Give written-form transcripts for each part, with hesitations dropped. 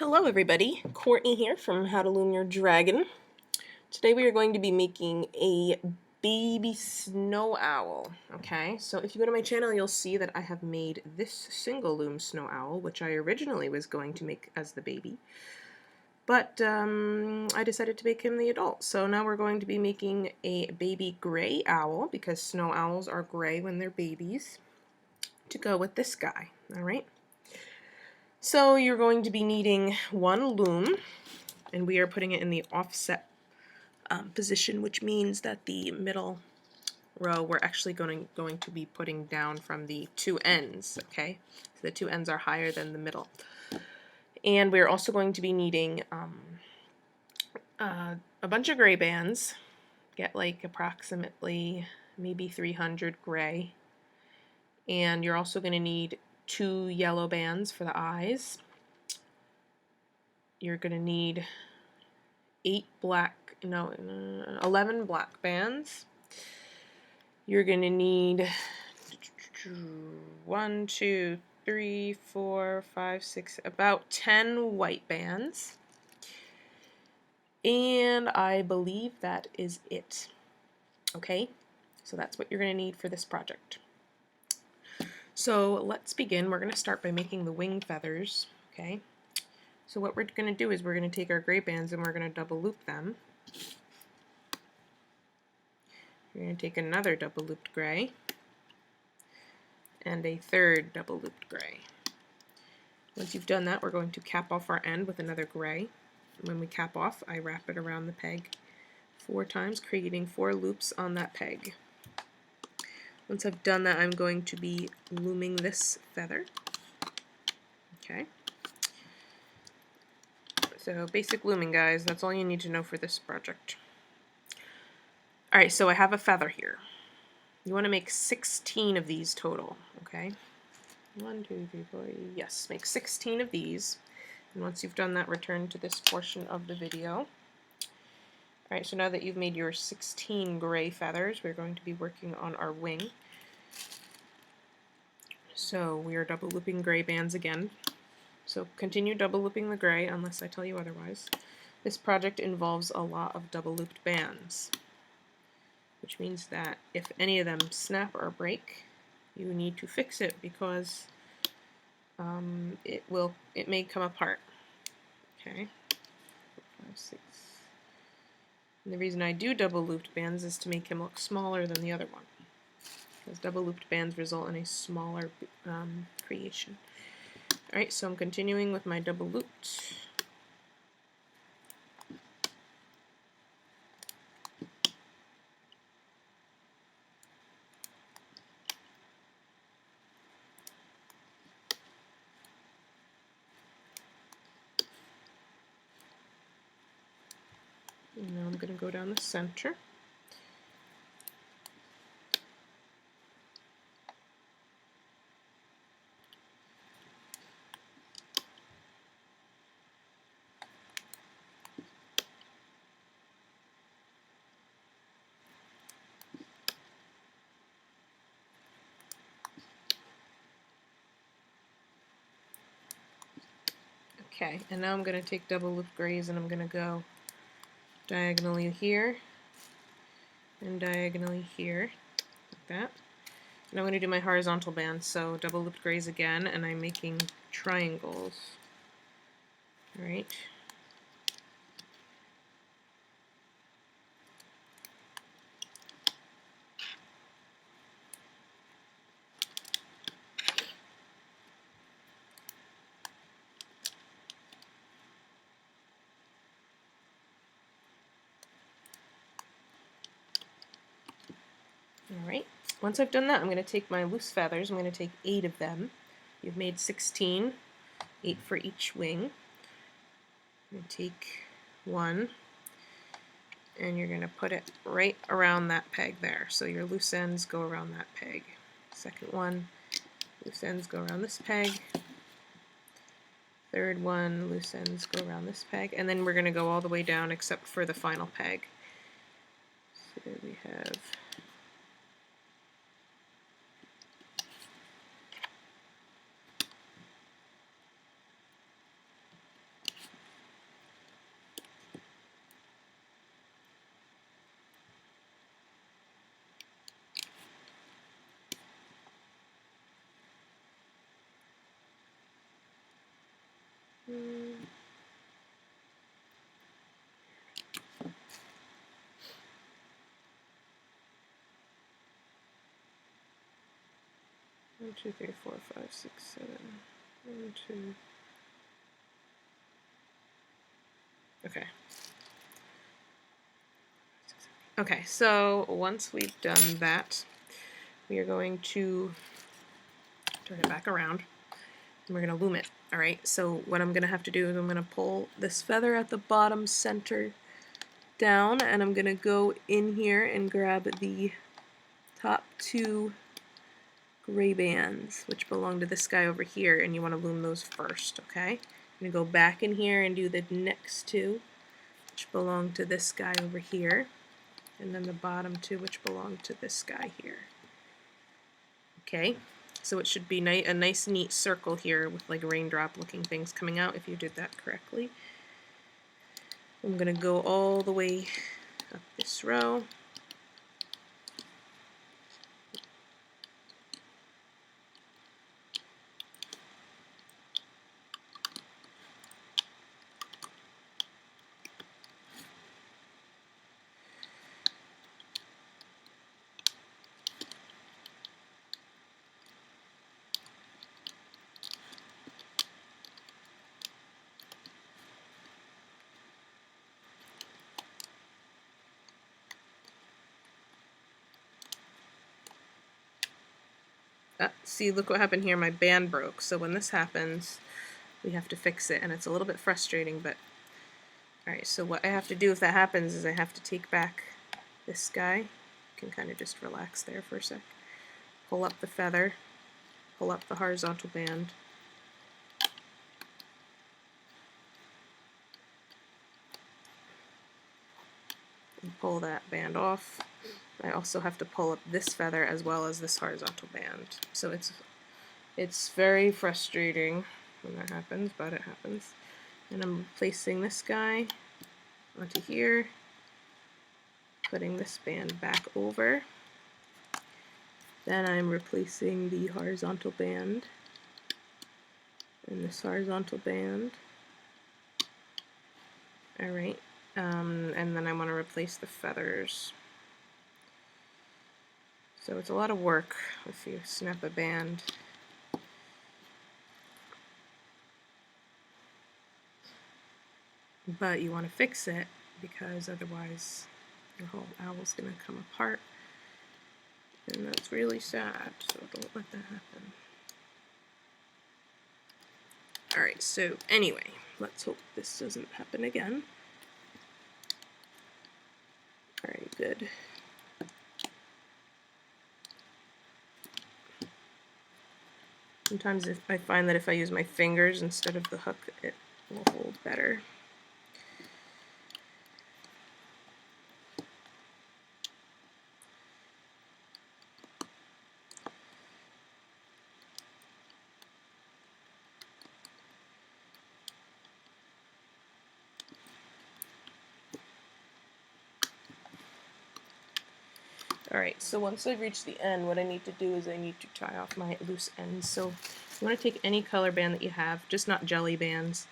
Hello everybody, Courtney here from How to Loom Your Dragon. Today we are going to be making a baby snow owl, okay? So if you go to my channel you'll see that I have made this single loom snow owl, which I originally was going to make as the baby. But I decided to make him the adult. So now we're going to be making a baby gray owl, because snow owls are gray when they're babies, to go with this guy, alright? So you're going to be needing one loom, and we are putting it in the offset position, which means that the middle row we're actually going to be putting down from the two ends, okay? So the two ends are higher than the middle. And we're also going to be needing a bunch of gray bands. Get like approximately maybe 300 gray. And you're also going to need 2 yellow bands for the eyes. You're going to need 11 black bands. You're going to need 1, 2, 3, 4, 5, 6, about 10 white bands. And I believe that is it. Okay, so that's what you're going to need for this project. So let's begin. We're going to start by making the wing feathers, okay? So what we're going to do is we're going to take our gray bands and we're going to double loop them. We're going to take another double looped gray and a third double looped gray. Once you've done that, we're going to cap off our end with another gray. When we cap off, I wrap it around the peg 4 times, creating 4 loops on that peg. Once I've done that, I'm going to be looming this feather. Okay. So basic looming, guys, that's all you need to know for this project. Alright, so I have a feather here. You want to make 16 of these total, okay? 1, 2, 3, 4, yes, make 16 of these. And once you've done that, return to this portion of the video. Alright, so now that you've made your 16 gray feathers, we're going to be working on our wing. So we are double looping gray bands again. So continue double looping the gray unless I tell you otherwise. This project involves a lot of double looped bands, which means that if any of them snap or break, you need to fix it because it may come apart. Okay, 4, 5, 6. And the reason I do double looped bands is to make him look smaller than the other one, because double looped bands result in a smaller creation. Alright, so I'm continuing with my double looped. And now I'm going to go down the center. Okay, and now I'm going to take double loop grays and I'm going to go diagonally here and diagonally here, like that. And I'm going to do my horizontal band, so double looped grays again, and I'm making triangles. Alright. Alright, once I've done that, I'm going to take my loose feathers. I'm going to take 8 of them. You've made 16, 8 for each wing. I'm going to take one, and you're going to put it right around that peg there. So your loose ends go around that peg. Second one, loose ends go around this peg. Third one, loose ends go around this peg. And then we're going to go all the way down except for the final peg. So we have Mm. 1, 2, 3, 4, 5, 6, 7. 1, 2. Okay. Okay, so once we've done that, we are going to turn it back around and we're going to loom it. Alright, so what I'm going to have to do is I'm going to pull this feather at the bottom center down, and I'm going to go in here and grab the top 2 gray bands, which belong to this guy over here, and you want to loom those first, okay? I'm going to go back in here and do the next 2, which belong to this guy over here, and then the bottom 2, which belong to this guy here. Okay, so it should be a nice neat circle here with like raindrop looking things coming out if you did that correctly. I'm going to go all the way up this row. See, look what happened here, my band broke. So when this happens, we have to fix it, and it's a little bit frustrating, but alright, so what I have to do if that happens is I have to take back this guy. You can kind of just relax there for a sec. Pull up the feather, pull up the horizontal band, and pull that band off. I also have to pull up this feather as well as this horizontal band. So it's very frustrating when that happens, but it happens. And I'm placing this guy onto here, putting this band back over. Then I'm replacing the horizontal band and this horizontal band. Alright, and then I want to replace the feathers. So it's a lot of work if you snap a band. But you want to fix it because otherwise your whole owl's going to come apart. And that's really sad, so don't let that happen. Alright, so anyway, let's hope this doesn't happen again. Alright, good. Sometimes I find that if I use my fingers instead of the hook, it will hold better. Alright, so once I've reached the end, what I need to do is I need to tie off my loose ends. So you want to take any color band that you have, just not jelly bands,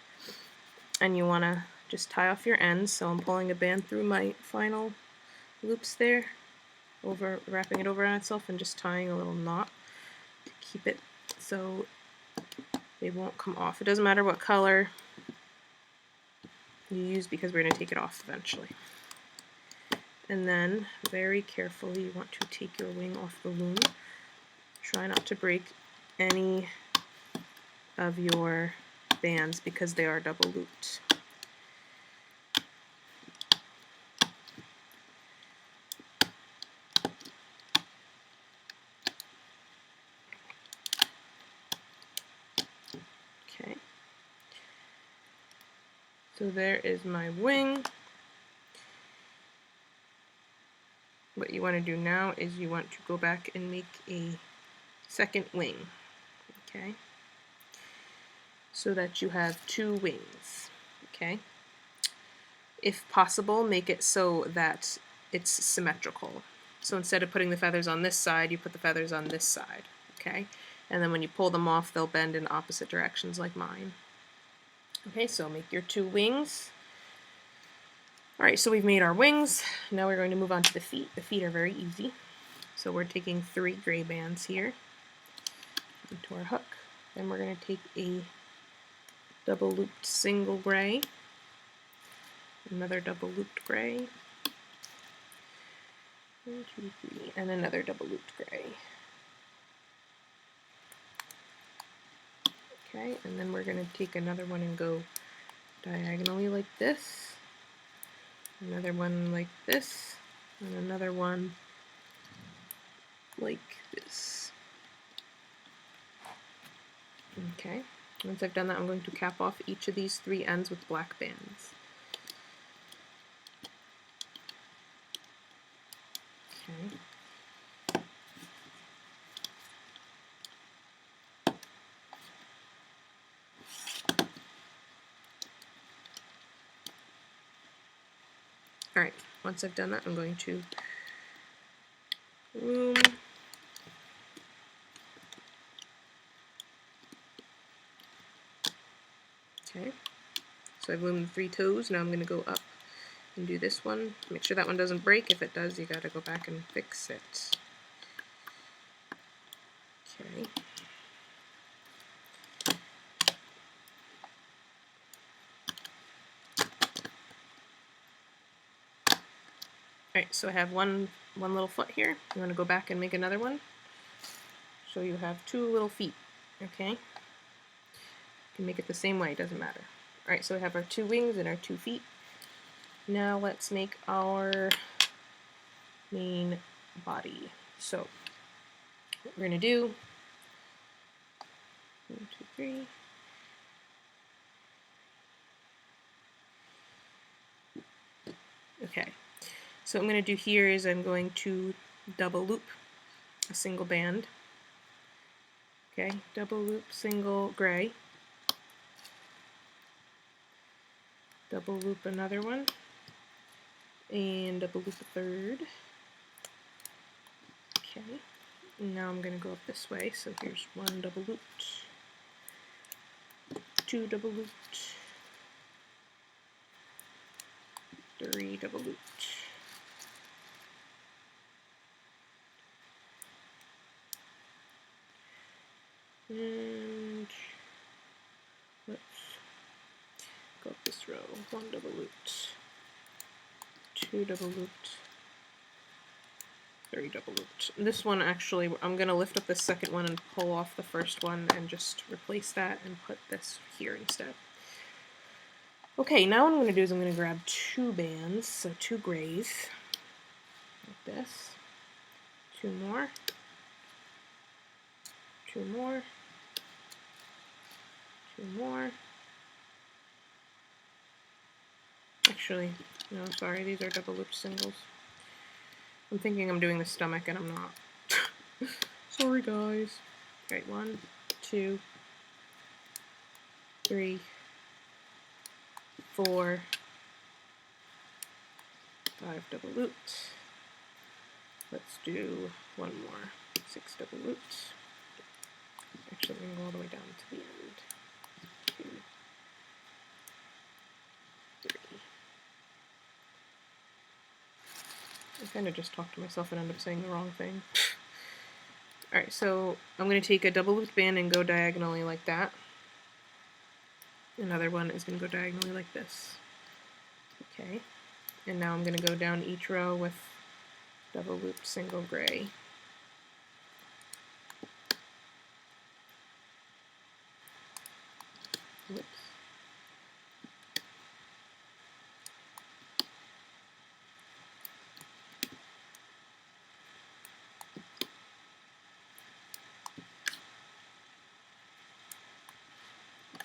and you want to just tie off your ends. So I'm pulling a band through my final loops there, wrapping it over on itself and just tying a little knot to keep it so they won't come off. It doesn't matter what color you use because we're going to take it off eventually. And then, very carefully, you want to take your wing off the loom. Try not to break any of your bands because they are double looped. Okay. So there is my wing. What you want to do now is you want to go back and make a second wing, okay? So that you have 2 wings, okay? If possible, make it so that it's symmetrical. So instead of putting the feathers on this side, you put the feathers on this side, okay? And then when you pull them off, they'll bend in opposite directions like mine. Okay, so make your 2 wings. Alright, so we've made our wings. Now we're going to move on to the feet. The feet are very easy. So we're taking 3 gray bands here into our hook. Then we're going to take a double looped single gray, another double looped gray, 1, 2, 3, and another double looped gray. Okay, and then we're going to take another one and go diagonally like this, another one like this, and another one like this. Okay, once I've done that, I'm going to cap off each of these 3 ends with black bands. Okay. Alright, once I've done that, I'm going to loom. Okay, so I've loomed 3 toes. Now I'm going to go up and do this one. Make sure that one doesn't break. If it does, you got to go back and fix it. Okay. Alright, so I have one little foot here. You want to go back and make another one. So you have 2 little feet. Okay? You can make it the same way, it doesn't matter. Alright, so we have our 2 wings and our 2 feet. Now let's make our main body. So what we're going to do, 1, 2, 3. Okay, so what I'm going to do here is I'm going to double loop a single band. Okay, double loop single gray, double loop another one, and double loop a third. Okay, and now I'm going to go up this way, so here's 1 double looped, 2 double looped, 3 double looped. And let's go up this row. 1 double looped, 2 double looped, 3 double looped. This one actually, I'm going to lift up the second one and pull off the first one and just replace that and put this here instead. Okay, now what I'm going to do is I'm going to grab 2 bands, so 2 grays, like this, 2 more, 2 more, 2 more. Actually, no, sorry, these are double loop singles. I'm thinking I'm doing the stomach and I'm not. Sorry, guys. Alright, 1, 2, 3, 4, 5 double looped. Let's do 1 more. 6 double looped. Actually, I'm going to go all the way down to the end. 2, 3. I kind of just talked to myself and ended up saying the wrong thing. Alright, so I'm going to take a double looped band and go diagonally like that. Another one is going to go diagonally like this. Okay, and now I'm going to go down each row with double looped single gray. Whoops.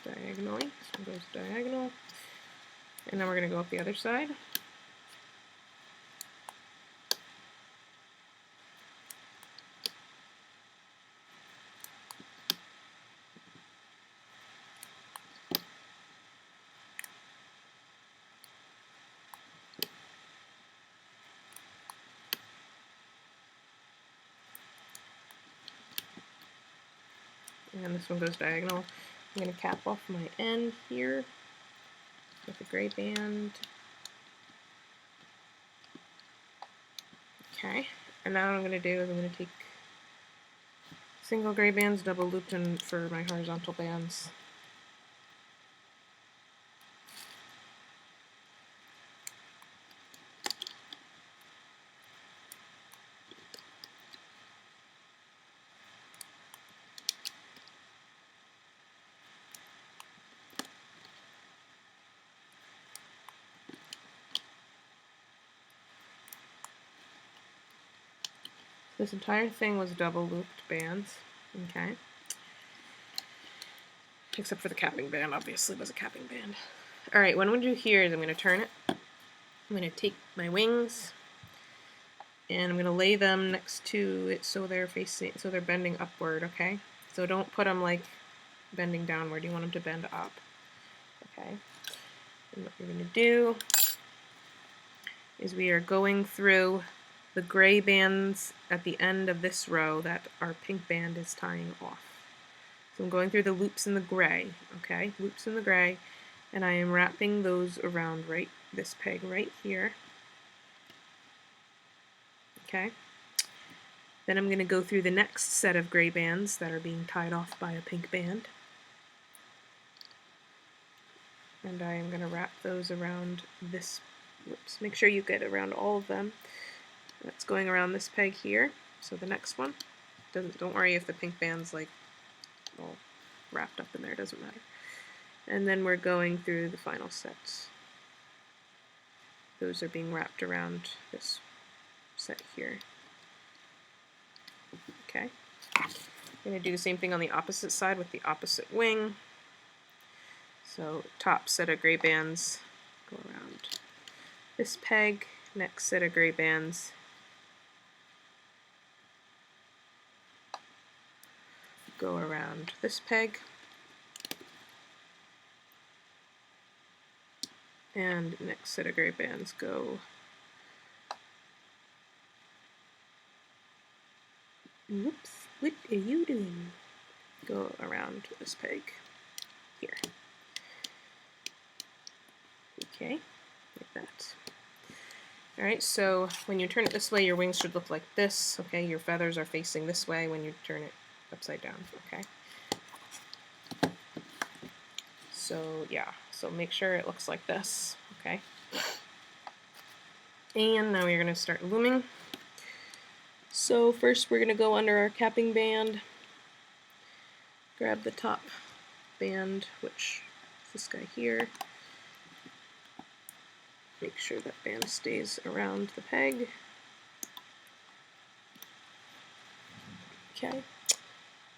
Diagonally, this one goes diagonal, and then we're going to go up the other side. And this one goes diagonal. I'm going to cap off my end here. with a gray band. Okay, and now what I'm going to do is I'm going to take single gray bands, double looped in for my horizontal bands. This entire thing was double looped bands, okay? Except for the capping band, obviously was a capping band. Alright, what I'm going to do here is I'm going to turn it. I'm going to take my wings and I'm going to lay them next to it so they're bending upward, okay? So don't put them like bending downward, you want them to bend up, okay? And what you're going to do is we are going through the gray bands at the end of this row that our pink band is tying off. So I'm going through the loops in the gray, okay? Loops in the gray, and I am wrapping those around this peg right here. Okay? Then I'm going to go through the next set of gray bands that are being tied off by a pink band. And I am going to wrap those around this, whoops, make sure you get around all of them. That's going around this peg here. So the next one, don't worry if the pink band's like all wrapped up in there, doesn't matter. And then we're going through the final sets. Those are being wrapped around this set here. Okay. I'm going to do the same thing on the opposite side with the opposite wing. So top set of gray bands go around this peg, next set of gray bands go around this peg, and next set of gray bands go whoops, what are you doing? Go around this peg here. Okay, like that. Alright, so when you turn it this way, your wings should look like this, okay? Your feathers are facing this way when you turn it upside down, okay? So yeah, so make sure it looks like this, okay? And now we're going to start looming. So first we're going to go under our capping band, grab the top band, which is this guy here. Make sure that band stays around the peg. Okay.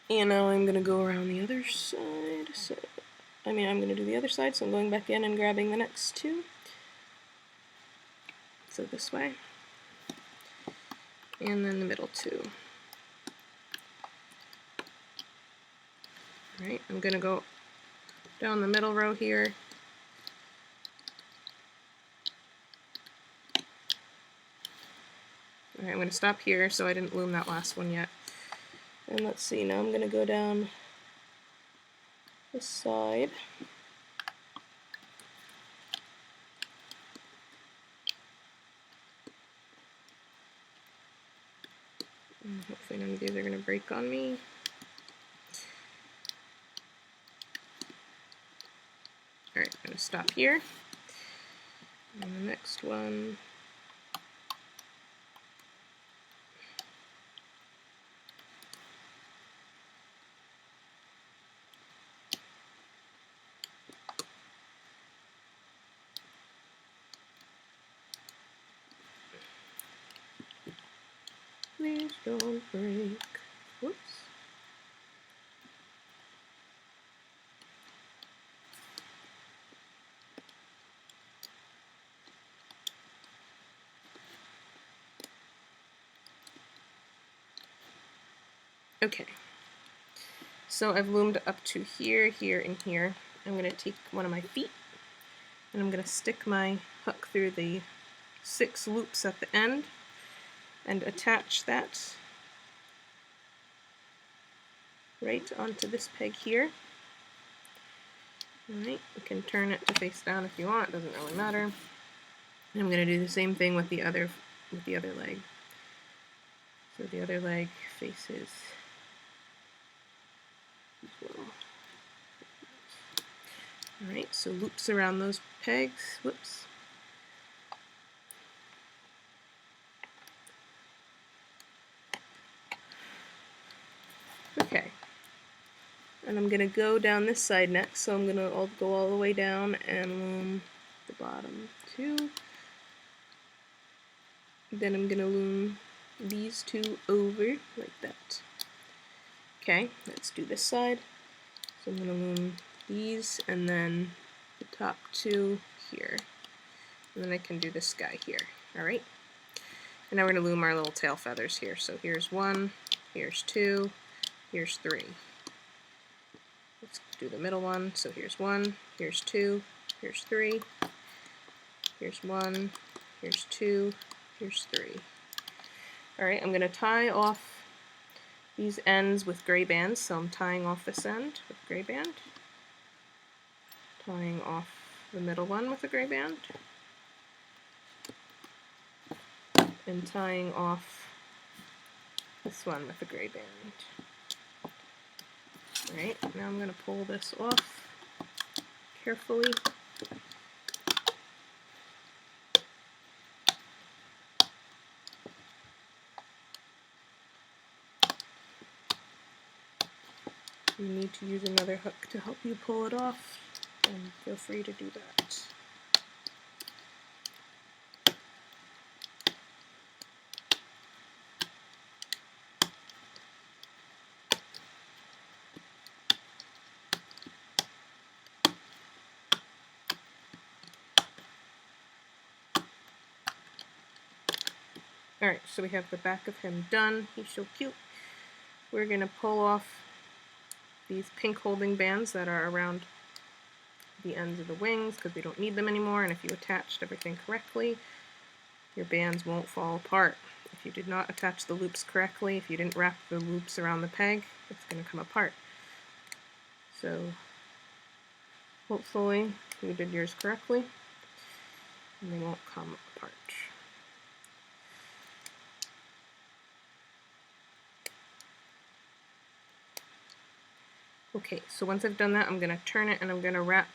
And now I'm going to go around the other side. I'm going to do the other side, so I'm going back in and grabbing the next two. So this way. And then the middle two. Alright, I'm going to go down the middle row here. Alright, I'm going to stop here so I didn't loom that last one yet. And let's see, now I'm going to go down this side. And hopefully none of these are going to break on me. Alright, I'm going to stop here. And the next one. Please don't break. Whoops. Okay. So I've loomed up to here, here, and here. I'm going to take one of my feet and I'm going to stick my hook through the 6 loops at the end and attach that right onto this peg here. Alright, you can turn it to face down if you want, doesn't really matter. And I'm going to do the same thing with the other leg. So the other leg faces as well. Alright, so loops around those pegs. Whoops. Okay. And I'm going to go down this side next, so I'm going to go all the way down and loom the bottom two. Then I'm going to loom these two over like that. Okay, let's do this side. So I'm going to loom these and then the top two here. And then I can do this guy here. Alright? And now we're going to loom our little tail feathers here. So here's one, here's two, here's three. Let's do the middle one. So here's one, here's two, here's three, here's one, here's two, here's three. Alright, I'm going to tie off these ends with gray bands. So I'm tying off this end with gray band, tying off the middle one with a gray band, and tying off this one with a gray band. Alright, now I'm going to pull this off carefully. If you need to use another hook to help you pull it off, then feel free to do that. Alright, so we have the back of him done. He's so cute. We're going to pull off these pink holding bands that are around the ends of the wings because we don't need them anymore, and if you attached everything correctly, your bands won't fall apart. If you did not attach the loops correctly, if you didn't wrap the loops around the peg, it's going to come apart. So hopefully you did yours correctly and they won't come apart. Okay, so once I've done that, I'm going to turn it and I'm going to wrap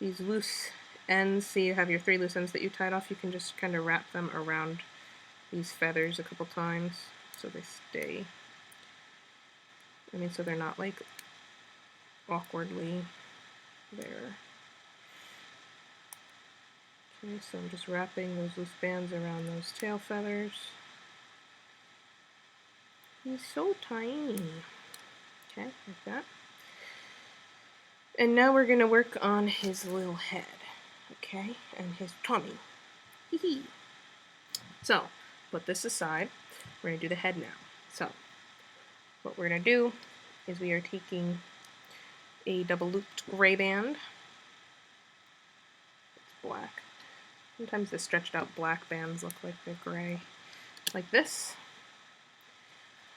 these loose ends. See, you have your 3 loose ends that you tied off. You can just kind of wrap them around these feathers a couple times so they stay. So they're not like awkwardly there. Okay, so I'm just wrapping those loose bands around those tail feathers. He's so tiny. Okay, like that. And now we're going to work on his little head, okay, and his tummy. Hee-hee. So, put this aside. We're going to do the head now. So, what we're going to do is we are taking a double looped gray band. It's black. Sometimes the stretched out black bands look like they're gray. Like this.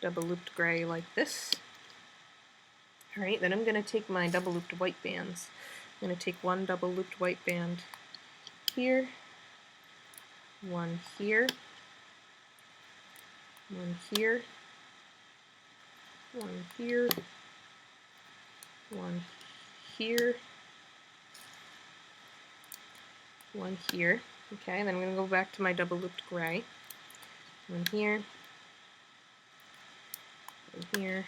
Double looped gray like this. Alright, then I'm going to take my double looped white bands. I'm going to take one double looped white band here, one here, one here, one here, one here, one here. Okay, then I'm going to go back to my double looped gray. One here, one here,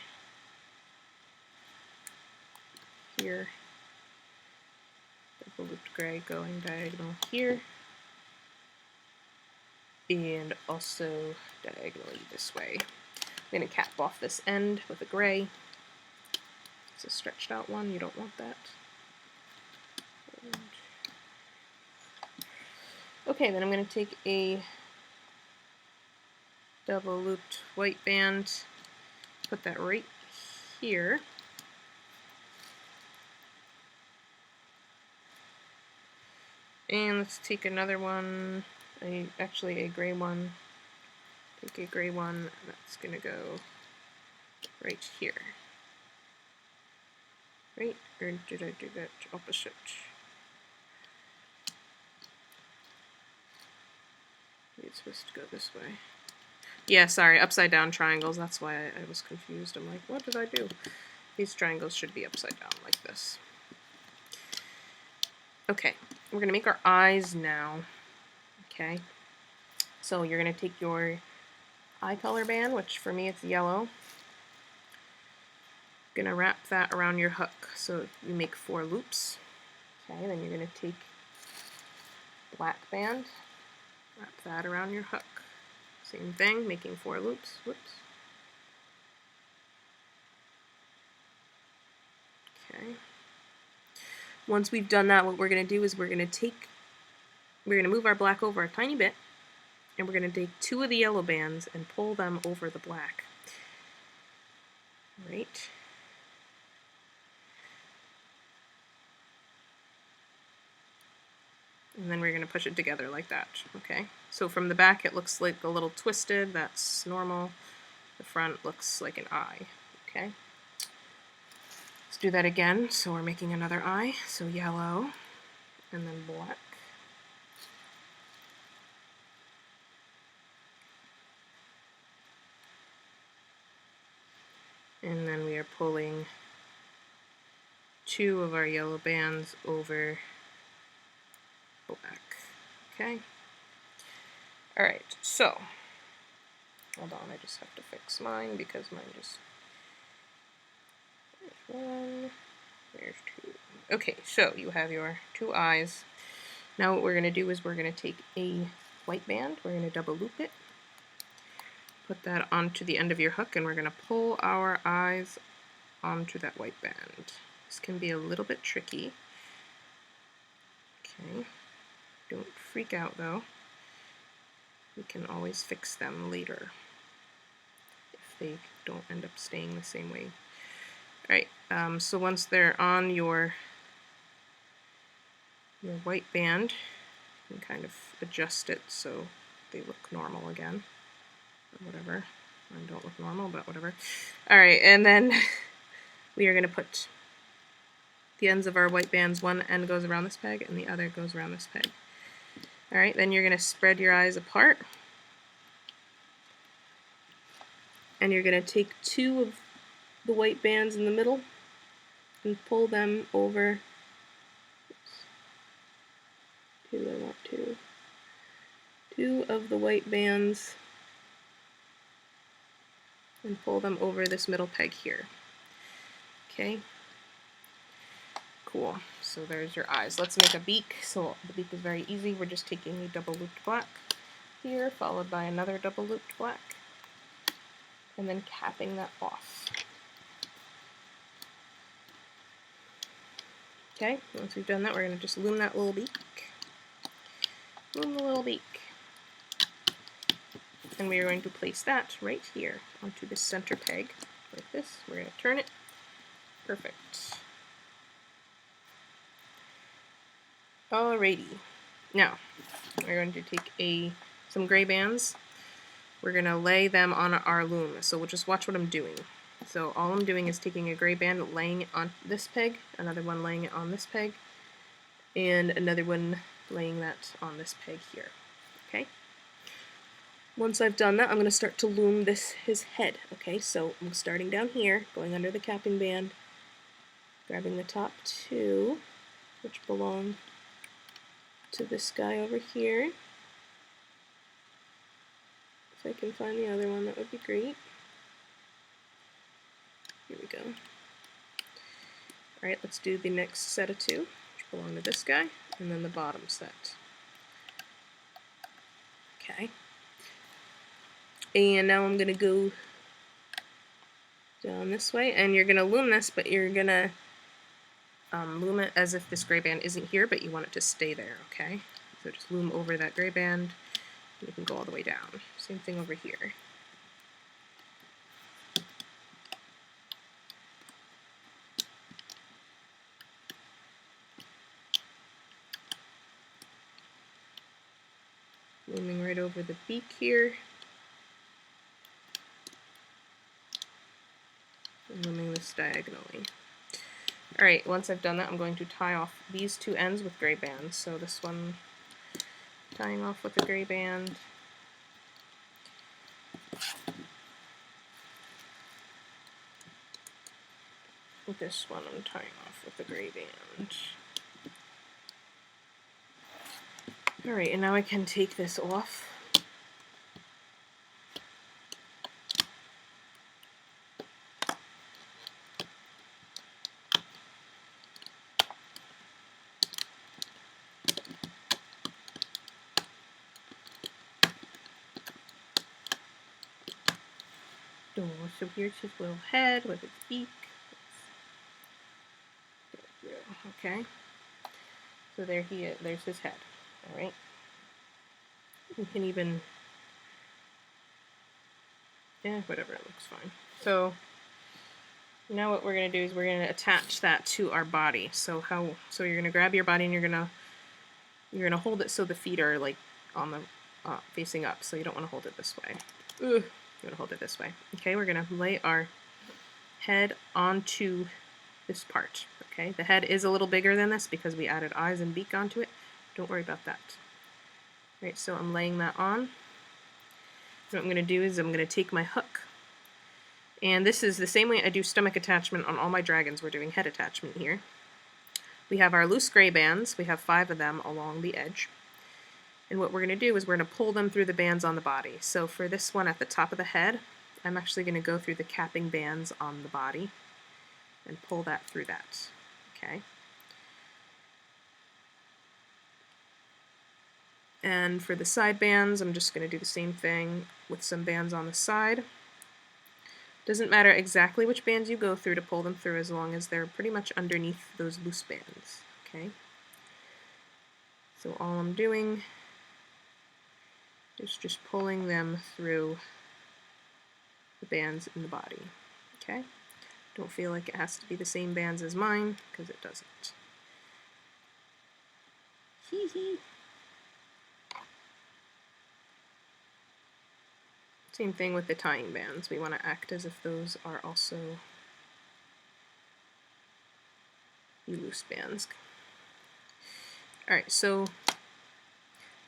here, double looped gray going diagonal here, and also diagonally this way. I'm going to cap off this end with a gray. It's a stretched out one, you don't want that. Okay, then I'm going to take a double looped white band, put that right here. And let's take another one, actually a gray one. Take a gray one, that's going to go right here. Right, Or did I do that opposite? It's supposed to go this way. Yeah, sorry, upside down triangles. That's why I was confused. I'm like, what did I do? These triangles should be upside down like this. Okay, we're gonna make our eyes now. Okay, so you're gonna take your eye color band, which for me it's yellow. Gonna wrap that around your hook so you make 4 loops. Okay, then you're gonna take black band, wrap that around your hook. Same thing, making 4 loops. Whoops. Okay. Once we've done that, what we're gonna do is we're gonna move our black over a tiny bit, and we're gonna take 2 of the yellow bands and pull them over the black. Right. And then we're going to push it together like that, okay? So from the back it looks like a little twisted, that's normal. The front looks like an eye, okay? Let's do that again. So we're making another eye, so yellow, and then black. And then we are pulling 2 of our yellow bands over black, okay? Alright, so, hold on, I just have to fix mine because mine just, there's 1, there's 2. Okay, so you have your 2 eyes. Now what we're going to do is we're going to take a white band, we're going to double loop it, put that onto the end of your hook, and we're going to pull our eyes onto that white band. This can be a little bit tricky. Okay, don't freak out though. We can always fix them later if they don't end up staying the same way. Alright, so once they're on your white band, you can kind of adjust it so they look normal again. Or whatever. Mine don't look normal, but whatever. Alright, and then we are going to put the ends of our white bands, one end goes around this peg and the other goes around this peg. Alright, then you're going to spread your eyes apart. And you're going to take 2 of the white bands in the middle and pull them over. Oops. 2, I want 2. 2 of the white bands and pull them over this middle peg here. Okay. Cool. So there's your eyes. Let's make a beak. So the beak is very easy. We're just taking a double looped black here, followed by another double looped black, and then capping that off. Okay, once we've done that, we're going to just loom that little beak. Loom the little beak. And we are going to place that right here onto the center peg, like this. We're going to turn it. Perfect. Alrighty. Now, we're going to take some gray bands. We're going to lay them on our loom. So we'll just watch what I'm doing. So all I'm doing is taking a gray band, laying it on this peg, another one laying it on this peg, and another one laying that on this peg here. Okay? Once I've done that, I'm going to start to loom his head. Okay, so I'm starting down here, going under the capping band, grabbing the top 2, which belong to this guy over here. If I can find the other one, that would be great. Here we go. Alright, let's do the next set of 2, which belong to this guy, and then the bottom set. Okay. And now I'm going to go down this way, and you're going to loom this, but you're going to loom it as if this gray band isn't here, but you want it to stay there, okay? So just loom over that gray band, and you can go all the way down. Same thing over here. Looming right over the beak here. And looming this diagonally. Alright, once I've done that, I'm going to tie off these two ends with gray bands. So this one, tying off with a gray band. This one I'm tying off with a gray band. Alright, and now I can take this off. Oh, so here's his little head with its beak. Okay. So there he is. There's his head. Alright. You can even... yeah, whatever, it looks fine. So now what we're going to do is we're going to attach that to our body. So you're going to grab your body and you're going to hold it so the feet are like on the facing up. So you don't want to hold it this way. Ugh. You want to hold it this way. Okay, we're going to lay our head onto this part. Okay, the head is a little bigger than this because we added eyes and beak onto it. Don't worry about that. Right, so I'm laying that on. And what I'm going to do is I'm going to take my hook, and this is the same way I do stomach attachment on all my dragons. We're doing head attachment here. We have our loose gray bands. We have 5 of them along the edge. And what we're going to do is we're going to pull them through the bands on the body. So for this one at the top of the head, I'm actually going to go through the capping bands on the body and pull that through that. Okay. And for the side bands, I'm just going to do the same thing with some bands on the side. Doesn't matter exactly which bands you go through to pull them through as long as they're pretty much underneath those loose bands. Okay. So all I'm doing is just pulling them through the bands in the body. Okay. Don't feel like it has to be the same bands as mine, because it doesn't. Hee hee. Same thing with the tying bands. We want to act as if those are also the loose bands. Alright, so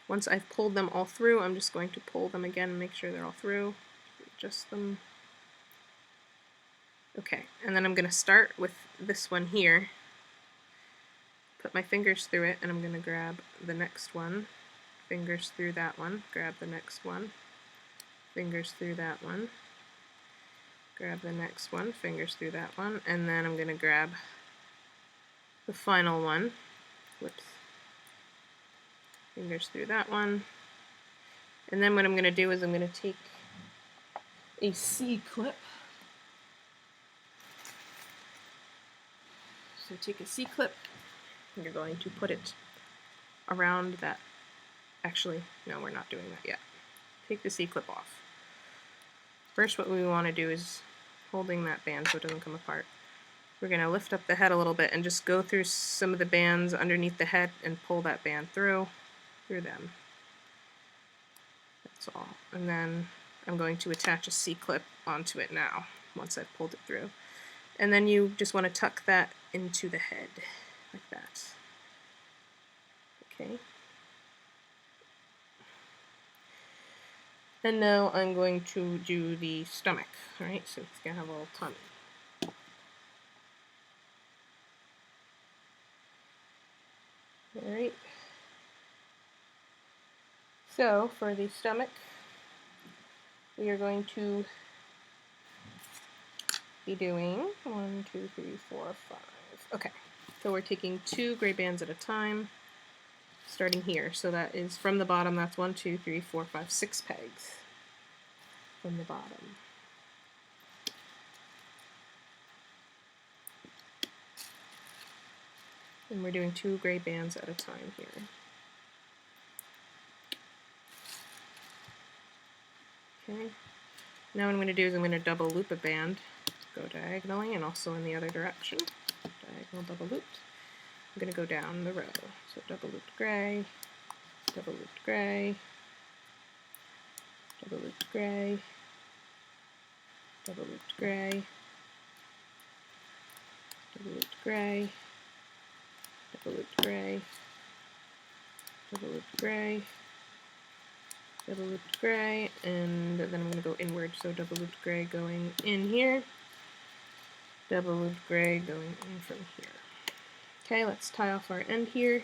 once I've pulled them all through, I'm just going to pull them again and make sure they're all through. Adjust them. Okay, and then I'm going to start with this one here. Put my fingers through it, and I'm going to grab the next one. Fingers through that one. Grab the next one. Fingers through that one. Grab the next one. Fingers through that one. And then I'm going to grab the final one. Whoops. Fingers through that one. And then what I'm going to do is I'm going to take a C-clip. So take a C-clip, and you're going to put it around that. Actually, no, we're not doing that yet. Take the C-clip off. First, what we want to do is holding that band so it doesn't come apart. We're going to lift up the head a little bit and just go through some of the bands underneath the head and pull that band through them. That's all. And then I'm going to attach a C-clip onto it now, once I've pulled it through. And then you just want to tuck that into the head, like that. Okay. And now I'm going to do the stomach, alright? So it's going to have a little tummy. Alright. So for the stomach, we are going to be doing 1, 2, 3, 4, 5. Okay, so we're taking 2 gray bands at a time, starting here. So that is from the bottom, that's 1, 2, 3, 4, 5, 6 pegs from the bottom. And we're doing 2 gray bands at a time here. Okay, now what I'm going to do is I'm going to double loop a band, go diagonally and also in the other direction. Diagonal double looped. I'm going to go down the row. So double looped gray, double looped gray, double looped gray, double looped gray, double looped gray, double looped gray, double looped gray, double looped gray, and then I'm going to go inward, so double looped gray going in here, double looped gray going in from here. Okay, let's tie off our end here.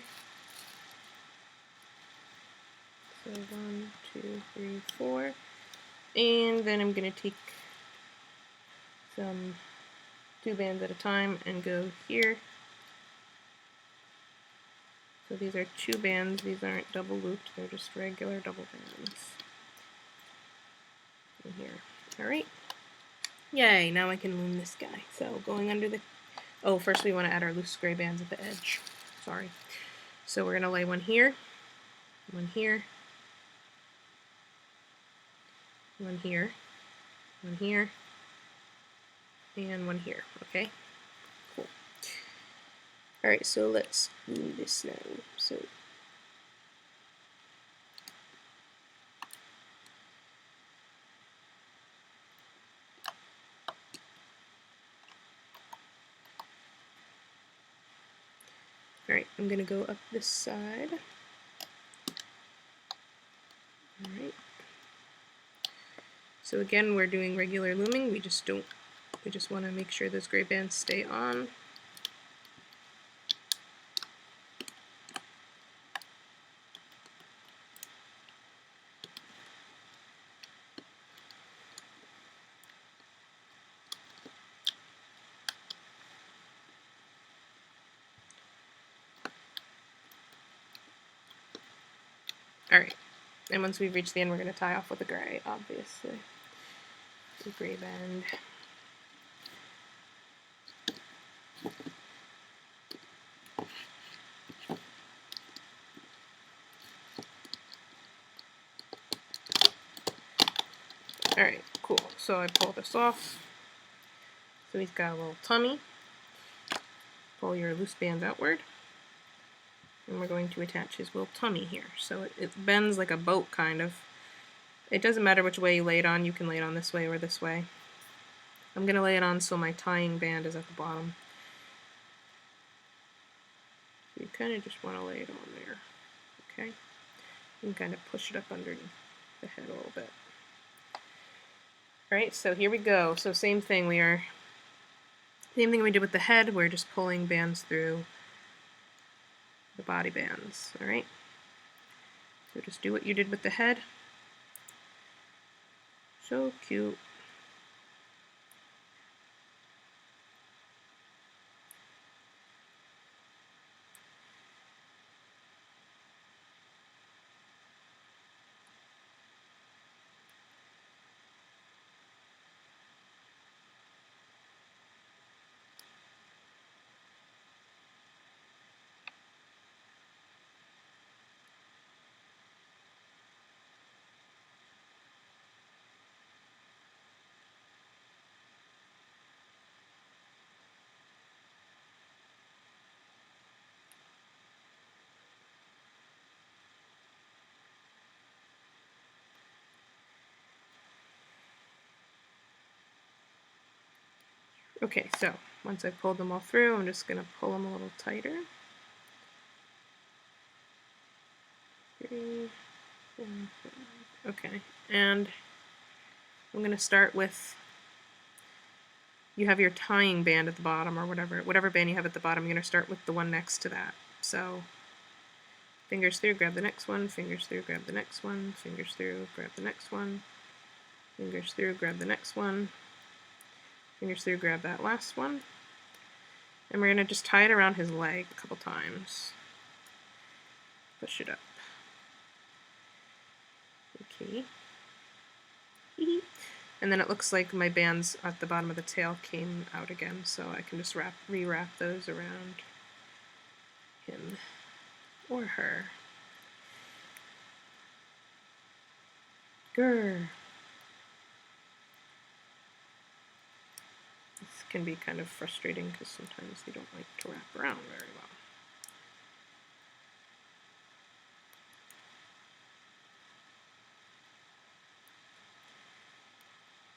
So 1, 2, 3, 4, and then I'm going to take some 2 bands at a time and go here. So these are 2 bands, these aren't double looped, they're just regular double bands in here. Alright. Yay, now I can loom this guy. So going under the, oh, first we want to add our loose gray bands at the edge. Sorry. So we're going to lay one here, one here, one here, one here, and one here, okay? Cool. Alright, so let's loom this now. So alright, I'm going to go up this side. Alright. So again, we're doing regular looming, we just want to make sure those gray bands stay on. Alright, and once we've reached the end, we're going to tie off with the gray, obviously. The gray band. Alright, cool. So I pull this off. So he's got a little tummy. Pull your loose bands outward. And we're going to attach his little tummy here. So it bends like a boat, kind of. It doesn't matter which way you lay it on. You can lay it on this way or this way. I'm going to lay it on so my tying band is at the bottom. So you kind of just want to lay it on there. Okay? You can kind of push it up underneath the head a little bit. Alright, so here we go. So same thing we did with the head, we're just pulling bands through the body bands, alright? So just do what you did with the head. So cute. Okay, so once I've pulled them all through, I'm just going to pull them a little tighter. 3, 4, 5. Okay, and I'm going to start with, you have your tying band at the bottom, or whatever band you have at the bottom, you're going to start with the one next to that. So fingers through, grab the next one, fingers through, grab the next one, fingers through, grab the next one, fingers through, grab the next one, fingers through, grab that last one, and we're going to just tie it around his leg a couple times. Push it up. Okay. And then it looks like my bands at the bottom of the tail came out again, so I can just rewrap those around him or her. Grr. This can be kind of frustrating because sometimes they don't like to wrap around very well.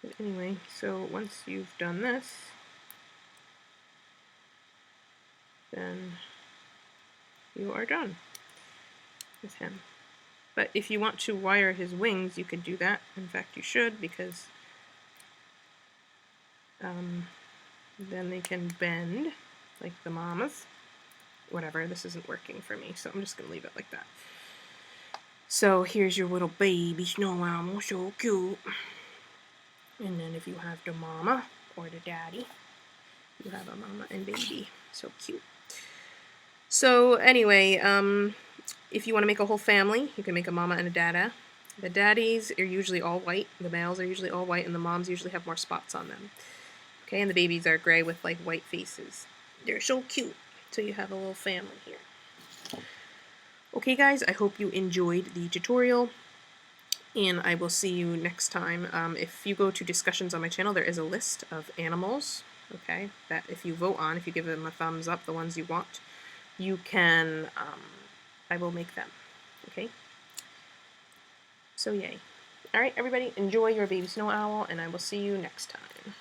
But anyway, so once you've done this, then you are done with him. But if you want to wire his wings, you could do that. In fact, you should, because then they can bend like the mamas. Whatever, this isn't working for me, so I'm just going to leave it like that. So here's your little baby snow owl, so cute. And then if you have the mama or the daddy, you have a mama and baby. So cute. So anyway, if you want to make a whole family, you can make a mama and a dada. The daddies are usually all white, the males are usually all white, and the moms usually have more spots on them. Okay, and the babies are gray with like white faces. They're so cute. So you have a little family here. Okay guys, I hope you enjoyed the tutorial, and I will see you next time. If you go to discussions on my channel, there is a list of animals, okay, that if you vote on, if you give them a thumbs up, the ones you want, you can, I will make them, okay? So yay. Alright everybody, enjoy your baby snow owl, and I will see you next time.